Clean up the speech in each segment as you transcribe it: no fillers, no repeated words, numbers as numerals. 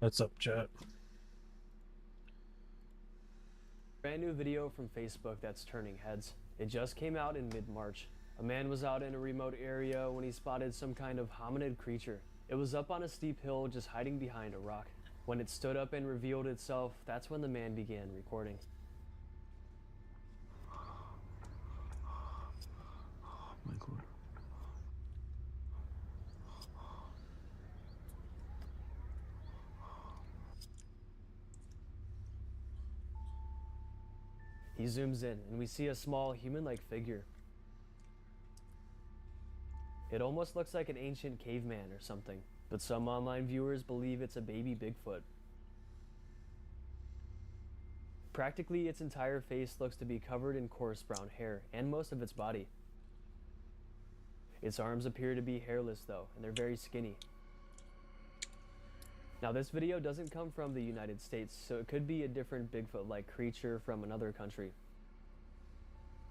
What's up, chat? Brand new video from Facebook that's turning heads. It just came out in mid-March. A man was out in a remote area when he spotted some kind of hominid creature. It was up on a steep hill just hiding behind a rock. When it stood up and revealed itself, that's when the man began recording. My God. He zooms in and we see a small human-like figure. It almost looks like an ancient caveman or something, but some online viewers believe it's a baby Bigfoot. Practically its entire face looks to be covered in coarse brown hair, and most of its body. Its arms appear to be hairless though, and they're very skinny. Now this video doesn't come from the United States, so it could be a different Bigfoot-like creature from another country.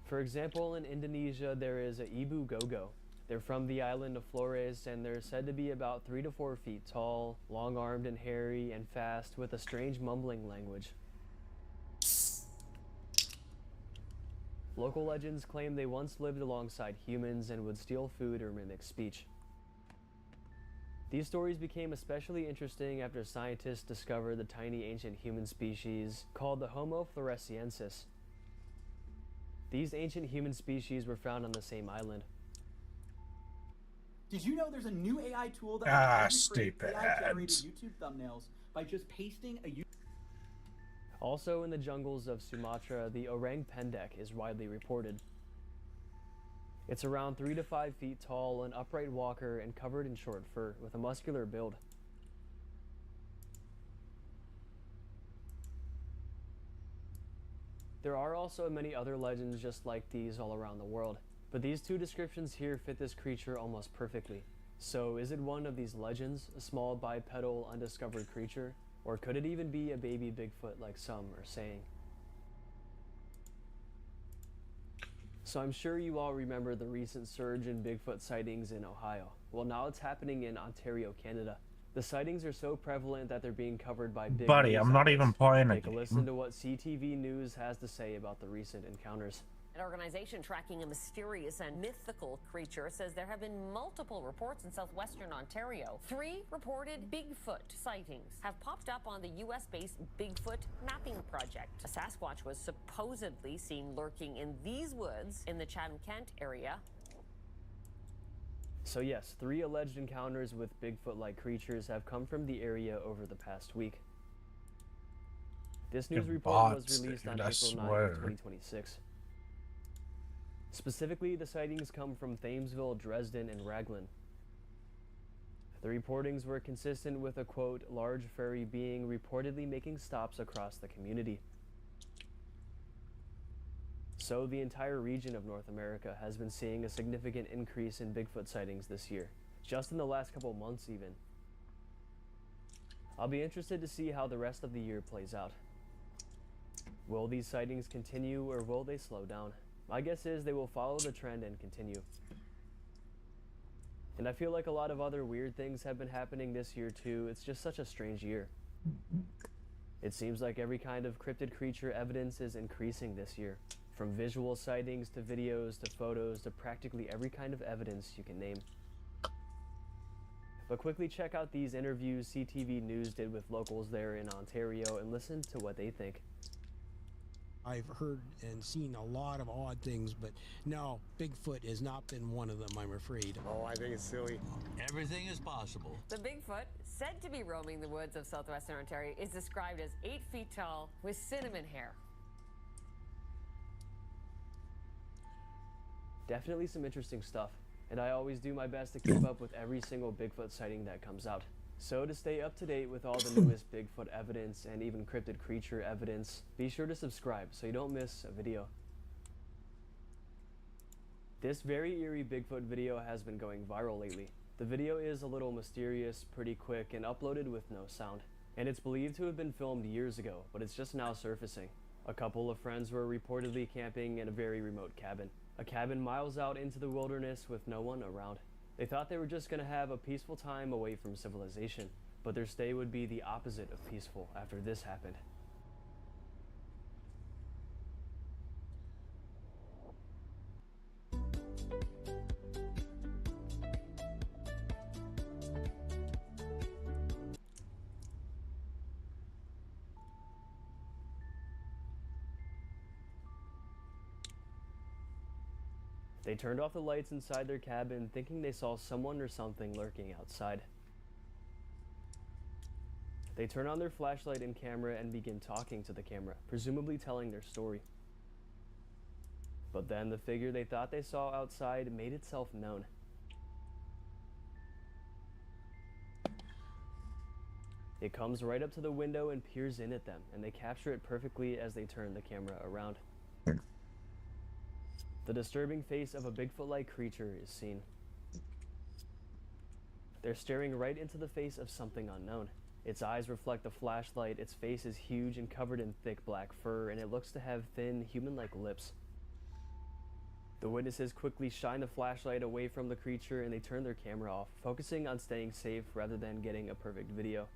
For example, in Indonesia there is a Ibu Gogo. They're from the island of Flores, and they're said to be about 3 to 4 feet tall, long-armed and hairy, and fast, with a strange mumbling language. Local legends claim they once lived alongside humans and would steal food or mimic speech. These stories became especially interesting after scientists discovered the tiny ancient human species called the Homo floresiensis. These ancient human species were found on the same island. Did you know there's a new AI tool that will help you create stupid AI-generated ads. YouTube thumbnails by just pasting a Also in the jungles of Sumatra, the orang pendek is widely reported. It's around 3 to 5 feet tall, an upright walker, and covered in short fur, with a muscular build. There are also many other legends just like these all around the world, but these two descriptions here fit this creature almost perfectly. So is it one of these legends, a small bipedal undiscovered creature? Or could it even be a baby Bigfoot like some are saying? So I'm sure you all remember the recent surge in Bigfoot sightings in Ohio. Well, now it's happening in Ontario, Canada. The sightings are so prevalent that they're being covered by big Buddy, news I'm not outlets. even playing a Take a listen game. to what CTV News has to say about the recent encounters. An organization tracking a mysterious and mythical creature says there have been multiple reports in southwestern Ontario. 3 reported Bigfoot sightings have popped up on the US-based Bigfoot mapping project. A Sasquatch was supposedly seen lurking in these woods in the Chatham-Kent area. So yes, 3 alleged encounters with Bigfoot-like creatures have come from the area over the past week. This news Fucking report was bots, released dude, on I April 9th, swear. 2026. Specifically, the sightings come from Thamesville, Dresden, and Raglan. The reportings were consistent with a, quote, large furry being reportedly making stops across the community. So the entire region of North America has been seeing a significant increase in Bigfoot sightings this year, just in the last couple months even. I'll be interested to see how the rest of the year plays out. Will these sightings continue, or will they slow down? My guess is they will follow the trend and continue. And I feel like a lot of other weird things have been happening this year too. It's just such a strange year. It seems like every kind of cryptid creature evidence is increasing this year. From visual sightings to videos to photos to practically every kind of evidence you can name. But quickly check out these interviews CTV News did with locals there in Ontario and listen to what they think. I've heard and seen a lot of odd things, but no, Bigfoot has not been one of them, I'm afraid. Oh, I think it's silly. Everything is possible. The Bigfoot, said to be roaming the woods of southwestern Ontario, is described as 8 feet tall with cinnamon hair. Definitely some interesting stuff, and I always do my best to keep up with every single Bigfoot sighting that comes out. So to stay up to date with all the newest Bigfoot evidence and even cryptid creature evidence, be sure to subscribe so you don't miss a video. This very eerie Bigfoot video has been going viral lately. The video is a little mysterious, pretty quick, and uploaded with no sound. And it's believed to have been filmed years ago, but it's just now surfacing. A couple of friends were reportedly camping in a very remote cabin. A cabin miles out into the wilderness with no one around. They thought they were just gonna have a peaceful time away from civilization, but their stay would be the opposite of peaceful after this happened. They turned off the lights inside their cabin, thinking they saw someone or something lurking outside. They turn on their flashlight and camera and begin talking to the camera, presumably telling their story. But then the figure they thought they saw outside made itself known. It comes right up to the window and peers in at them, and they capture it perfectly as they turn the camera around. The disturbing face of a Bigfoot-like creature is seen. They're staring right into the face of something unknown. Its eyes reflect the flashlight, its face is huge and covered in thick black fur, and it looks to have thin, human-like lips. The witnesses quickly shine the flashlight away from the creature and they turn their camera off, focusing on staying safe rather than getting a perfect video.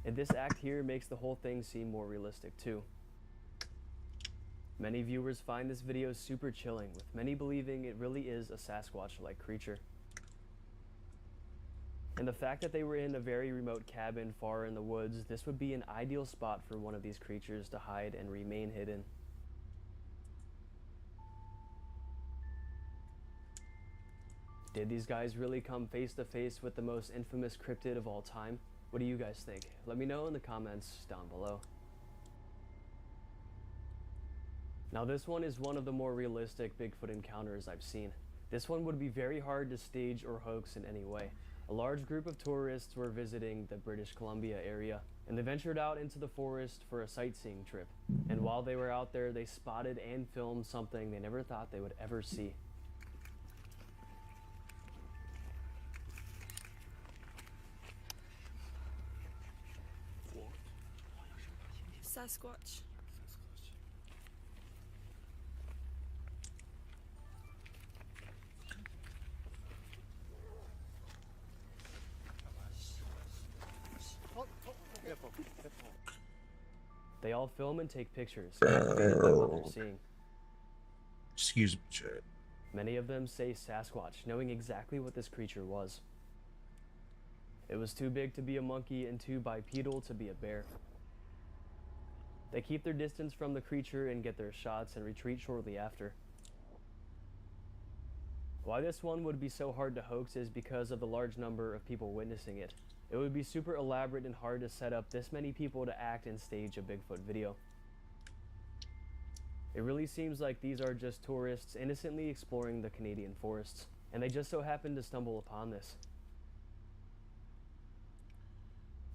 And this act here makes the whole thing seem more realistic too. Many viewers find this video super chilling, with many believing it really is a Sasquatch-like creature. And the fact that they were in a very remote cabin far in the woods, this would be an ideal spot for one of these creatures to hide and remain hidden. Did these guys really come face to face with the most infamous cryptid of all time? What do you guys think? Let me know in the comments down below. Now this one is one of the more realistic Bigfoot encounters I've seen. This one would be very hard to stage or hoax in any way. A large group of tourists were visiting the British Columbia area, and they ventured out into the forest for a sightseeing trip. And while they were out there, they spotted and filmed something they never thought they would ever see. Sasquatch. They all film and take pictures, captivated by what they're seeing. Excuse me, chat. Many of them say Sasquatch, knowing exactly what this creature was. It was too big to be a monkey and too bipedal to be a bear. They keep their distance from the creature and get their shots and retreat shortly after. Why this one would be so hard to hoax is because of the large number of people witnessing it. It would be super elaborate and hard to set up this many people to act and stage a Bigfoot video. It really seems like these are just tourists innocently exploring the Canadian forests, and they just so happen to stumble upon this.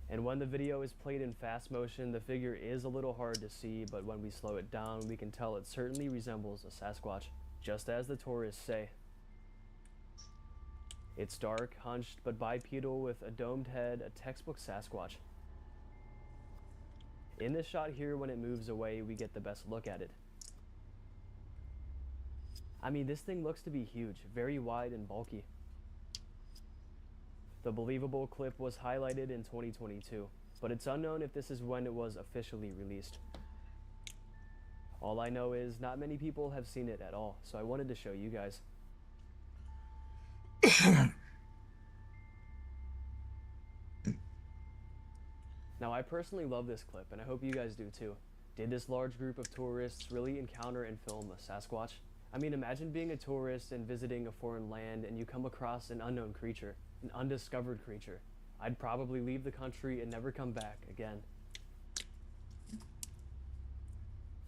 And when the video is played in fast motion, the figure is a little hard to see, but when we slow it down, we can tell it certainly resembles a Sasquatch, just as the tourists say. It's dark, hunched, but bipedal with a domed head, a textbook Sasquatch. In this shot here, when it moves away, we get the best look at it. I mean, this thing looks to be huge, very wide and bulky. The believable clip was highlighted in 2022, but it's unknown if this is when it was officially released. All I know is not many people have seen it at all, so I wanted to show you guys. Now, I personally love this clip, and I hope you guys do too. Did this large group of tourists really encounter and film a Sasquatch? I mean, imagine being a tourist and visiting a foreign land and you come across an unknown creature, an undiscovered creature. I'd probably leave the country and never come back again.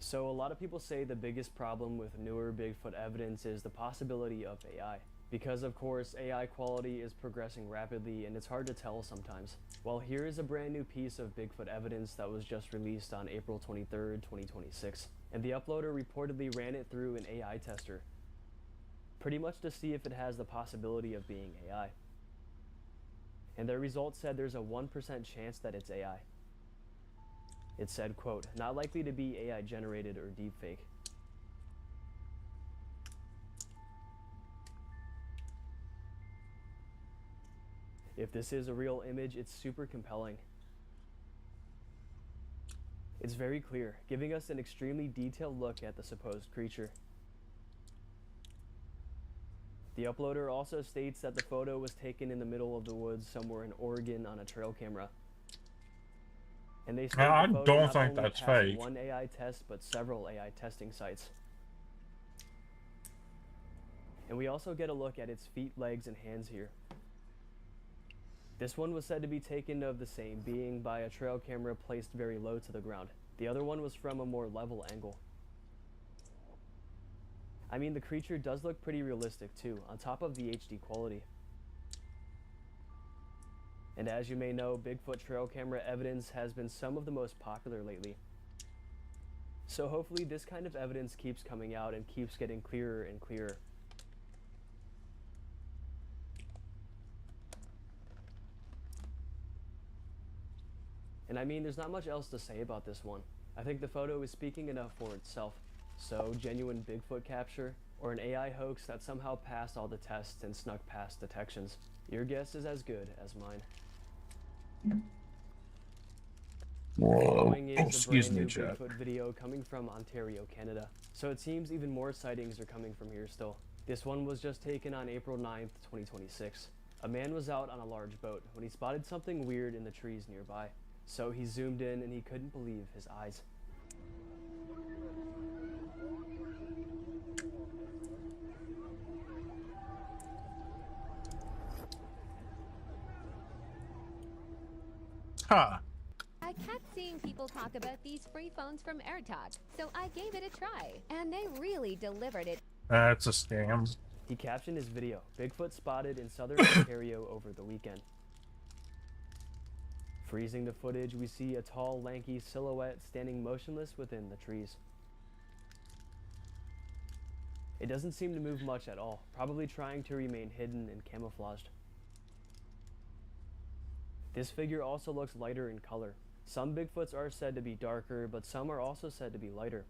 So a lot of people say the biggest problem with newer Bigfoot evidence is the possibility of AI. Because of course, AI quality is progressing rapidly and it's hard to tell sometimes. Well, here is a brand new piece of Bigfoot evidence that was just released on April 23rd, 2026. And the uploader reportedly ran it through an AI tester, pretty much to see if it has the possibility of being AI. And their results said there's a 1% chance that it's AI. It said, quote, "Not likely to be AI generated or deepfake." If this is a real image, it's super compelling. It's very clear, giving us an extremely detailed look at the supposed creature. The uploader also states that the photo was taken in the middle of the woods somewhere in Oregon on a trail camera. And they state I the photo don't not think only that's passed fake. one AI test, but several AI testing sites. And we also get a look at its feet, legs, and hands here. This one was said to be taken of the same being by a trail camera placed very low to the ground. The other one was from a more level angle. I mean, the creature does look pretty realistic too, on top of the HD quality. And as you may know, Bigfoot trail camera evidence has been some of the most popular lately. So hopefully this kind of evidence keeps coming out and keeps getting clearer and clearer. And I mean, there's not much else to say about this one. I think the photo is speaking enough for itself. So, genuine Bigfoot capture, or an AI hoax that somehow passed all the tests and snuck past detections. Your guess is as good as mine. Whoa. Following is a Excuse brand me, new chat. Bigfoot video coming from Ontario, Canada. So it seems even more sightings are coming from here still. This one was just taken on April 9th, 2026. A man was out on a large boat when he spotted something weird in the trees nearby. So he zoomed in and he couldn't believe his eyes. Huh. I kept seeing people talk about these free phones from AirTalk, so I gave it a try, and they really delivered it. That's a scam. He captioned his video, Bigfoot spotted in southern Ontario over the weekend. Freezing the footage, we see a tall, lanky silhouette standing motionless within the trees. It doesn't seem to move much at all, probably trying to remain hidden and camouflaged. This figure also looks lighter in color. Some Bigfoots are said to be darker, but some are also said to be lighter.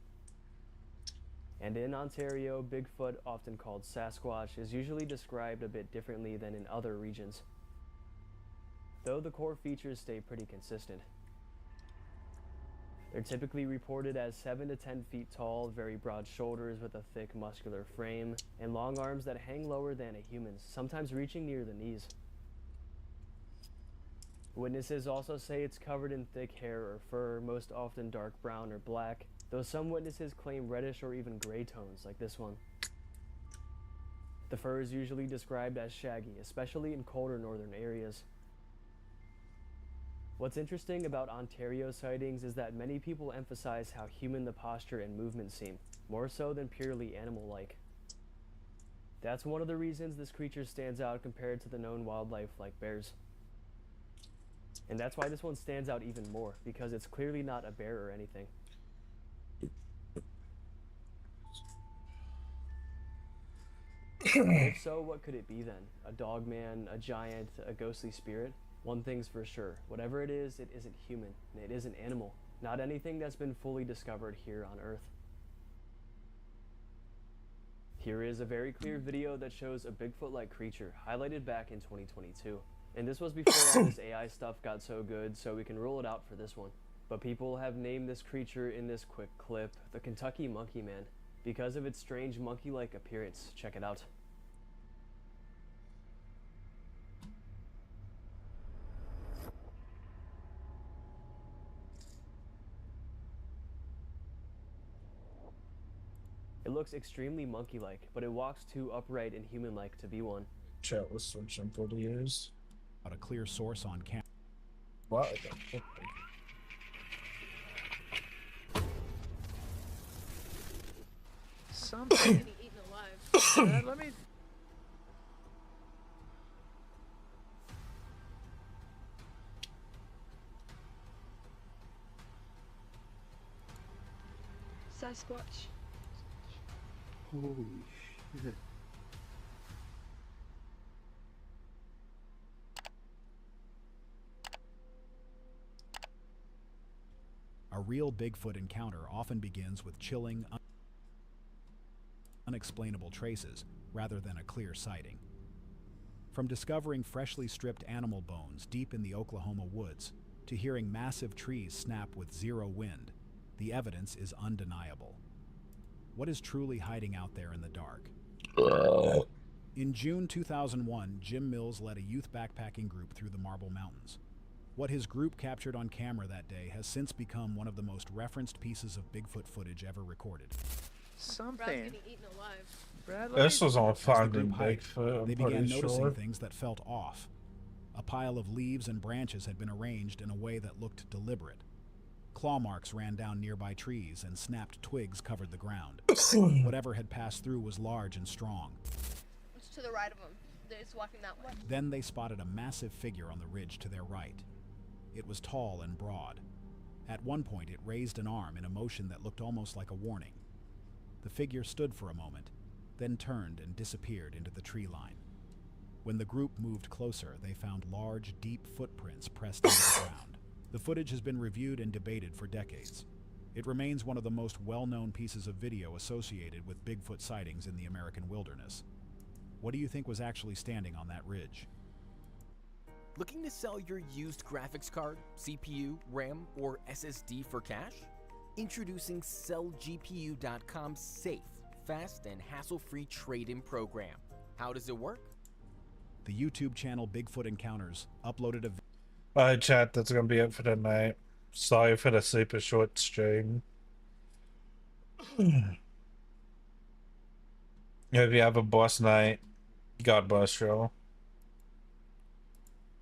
And in Ontario, Bigfoot, often called Sasquatch, is usually described a bit differently than in other regions, though the core features stay pretty consistent. They're typically reported as 7 to 10 feet tall, very broad shoulders with a thick muscular frame, and long arms that hang lower than a human's, sometimes reaching near the knees. Witnesses also say it's covered in thick hair or fur, most often dark brown or black, though some witnesses claim reddish or even gray tones, like this one. The fur is usually described as shaggy, especially in colder northern areas. What's interesting about Ontario sightings is that many people emphasize how human the posture and movement seem, more so than purely animal-like. That's one of the reasons this creature stands out compared to the known wildlife like bears. And that's why this one stands out even more, because it's clearly not a bear or anything. If so, what could it be then? A dogman, a giant, a ghostly spirit? One thing's for sure, whatever it isn't human, and it isn't animal, not anything that's been fully discovered here on Earth. Here is a very clear video that shows a Bigfoot-like creature, highlighted back in 2022. And this was before all this AI stuff got so good, so we can rule it out for this one. But people have named this creature in this quick clip the Kentucky Monkey Man, because of its strange monkey-like appearance. Check it out. It looks extremely monkey-like, but it walks too upright and human-like to be one. Chat, let's switch some videos. A clear source on camera. What? Something eaten alive. Let me. Sasquatch. Holy shit. A real Bigfoot encounter often begins with chilling, unexplainable traces rather than a clear sighting. From discovering freshly stripped animal bones deep in the Oklahoma woods to hearing massive trees snap with zero wind, the evidence is undeniable. What is truly hiding out there in the dark? In June 2001, Jim Mills led a youth backpacking group through the Marble Mountains. What his group captured on camera that day has since become one of the most referenced pieces of Bigfoot footage ever recorded. Something. This was all As the finding group hiked, Bigfoot, they I'm began pretty noticing sure. things that felt off. A pile of leaves and branches had been arranged in a way that looked deliberate. Claw marks ran down nearby trees and snapped twigs covered the ground. Whatever had passed through was large and strong. It's to the right of them. They're just walking that way. Then they spotted a massive figure on the ridge to their right. It was tall and broad. At one point, it raised an arm in a motion that looked almost like a warning. The figure stood for a moment, then turned and disappeared into the tree line. When the group moved closer, they found large, deep footprints pressed into the ground. The footage has been reviewed and debated for decades. It remains one of the most well-known pieces of video associated with Bigfoot sightings in the American wilderness. What do you think was actually standing on that ridge? Looking to sell your used graphics card, CPU, RAM, or SSD for cash? Introducing SellGPU.com's safe, fast, and hassle-free trade-in program. How does it work? The YouTube channel Bigfoot Encounters uploaded a Alright, chat, that's gonna be it for tonight. Sorry for the super short stream. Hope you have a boss night. God bless you all.